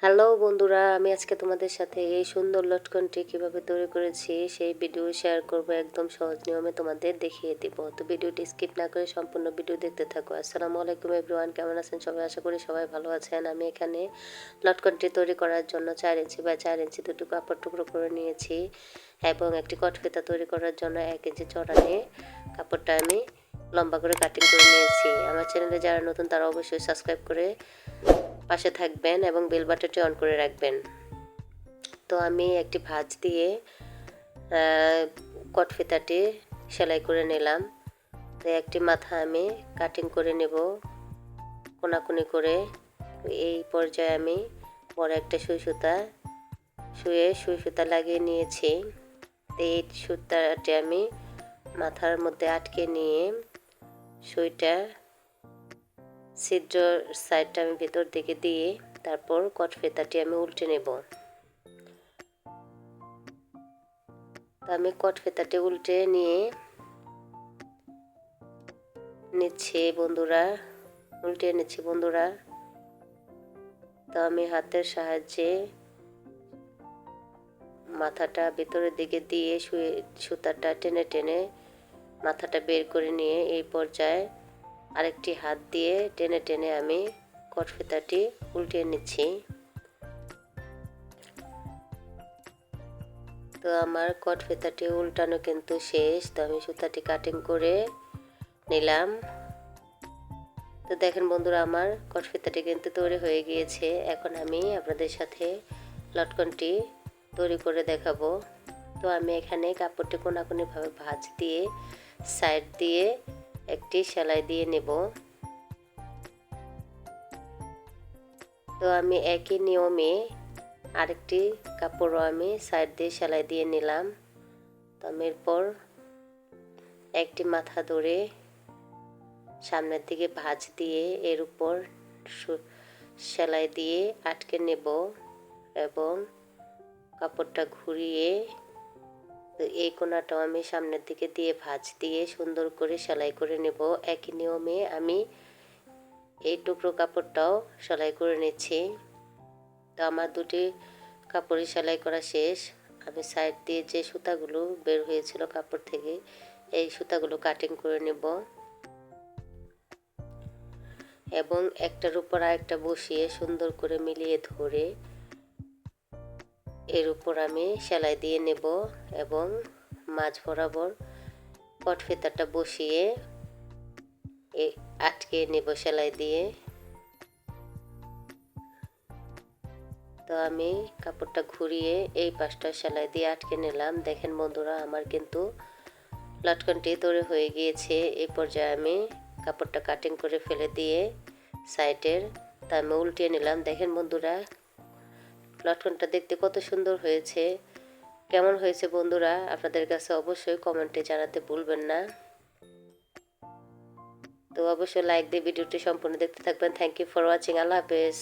Hello বন্ধুরা, আমি আজকে তোমাদের সাথে এই সুন্দর লটকনটি কীভাবে তৈরি করেছি সেই ভিডিও শেয়ার করব। একদম সহজ নিয়মে তোমাদের দেখিয়ে দিব। তো ভিডিওটি স্কিপ না করে সম্পূর্ণ ভিডিও দেখতে থাকো। আসসালামু আলাইকুম এভরিওয়ান, কেমন আছেন সবাই? আশা করি সবাই ভালো আছেন। আমি এখানে লটকনটি তৈরি করার জন্য 4 ইঞ্চি বা 4 ইঞ্চি দুটো কাপড় টুকরো করে নিয়েছি এবং একটি কটফিতা তৈরি করার জন্য 1 ইঞ্চি চড়া নিয়ে কাপড়টা আমি লম্বা করে কাটিং করে নিয়েছি। আমার চ্যানেলে যারা নতুন তারা অবশ্যই সাবস্ক্রাইব করে পাশে থাকবেন এবং বেল বাটনটি অন করে রাখবেন। তো আমি একটি ভাঁজ দিয়ে কটফিতাটি সেলাই করে নিলাম। তো একটি মাথা আমি কাটিং করে নেব কোনাকুনি করে। এই পর্যায়ে আমি বড় একটা সুই সুতা লাগিয়ে নিয়েছি। তো এই সুতাটি আমি মাথার মধ্যে আটকে নিয়ে সুইটা ছিদ্র সাইডটা আমি ভেতর দিকে দিয়ে তারপর কটফিতাটি আমি উল্টে নেব। তো আমি কটফিতাটি উল্টে নিয়ে উল্টে নিচ্ছি বন্ধুরা। তো আমি হাতের সাহায্যে মাথাটা ভেতরের দিকে দিয়ে সুতাটা টেনে টেনে মাথাটা বের করে নিয়ে এই পর্যায়ে আরেকটি হাত দিয়ে টেনে টেনে আমি কটফিতাটি উল্টিয়ে নিচ্ছি। তো আমার কটফিতাটি উল্টানো কিন্তু শেষ। তো আমি সুতাটি কাটিং করে নিলাম। তো দেখেন বন্ধুরা, আমার কটফিতাটি কিন্তু তৈরি হয়ে গিয়েছে। এখন আমি আপনাদের সাথে লটকনটি তৈরি করে দেখাবো। তো আমি এখানে কাপড়টি কোনাকুনিভাবে ভাঁজ দিয়ে সাইড দিয়ে একটি সেলাই দিয়ে নেব। তো আমি একই নিয়মে আরেকটি কাপড়ও আমি সাইড দিয়ে সেলাই দিয়ে নিলাম। তো আমি এরপর একটি মাথা ধরে সামনের দিকে ভাঁজ দিয়ে এর উপর সেলাই দিয়ে আটকে নেব এবং কাপড়টা ঘুরিয়ে এই কোণাটাও আমি সামনের দিকে দিয়ে ভাঁজ দিয়ে সুন্দর করে সেলাই করে নেব। একই নিয়মে আমি এই টুকরো কাপড়টাও সেলাই করে নিচ্ছি। তো আমার দুটি কাপড়ই সেলাই করা শেষ। আমি সাইড দিয়ে যে সুতাগুলো বের হয়েছিল কাপড় থেকে এই সুতাগুলো কাটিং করে নেব এবং একটার উপর আরেকটা বসিয়ে সুন্দর করে মিলিয়ে ধরে এর উপর আমি সেলাই দিয়ে নেব এবং মাঝ বরাবর কটফিতাটা বসিয়ে আটকে নেব সেলাই দিয়ে। তো আমি কাপড়টা ঘুরিয়ে এই পাশটা সেলাই দিয়ে আটকে নিলাম। দেখেন বন্ধুরা, আমার কিন্তু লটকনটি তৈরি হয়ে গিয়েছে। এই পর্যায়ে আমি কাপড়টা কাটিং করে ফেলে দিয়ে সাইডের তা আমি উল্টিয়ে নিলাম। দেখেন বন্ধুরা, লটকনটা দেখতে কত সুন্দর হয়েছে। কেমন হয়েছে বন্ধুরা আপনাদের কাছে অবশ্যই কমেন্টে জানাতে ভুলবেন না। তো অবশ্যই লাইক দিয়ে ভিডিওটি সম্পূর্ণ দেখতে থাকবেন। Thank you for watching. Allah হাফেজ।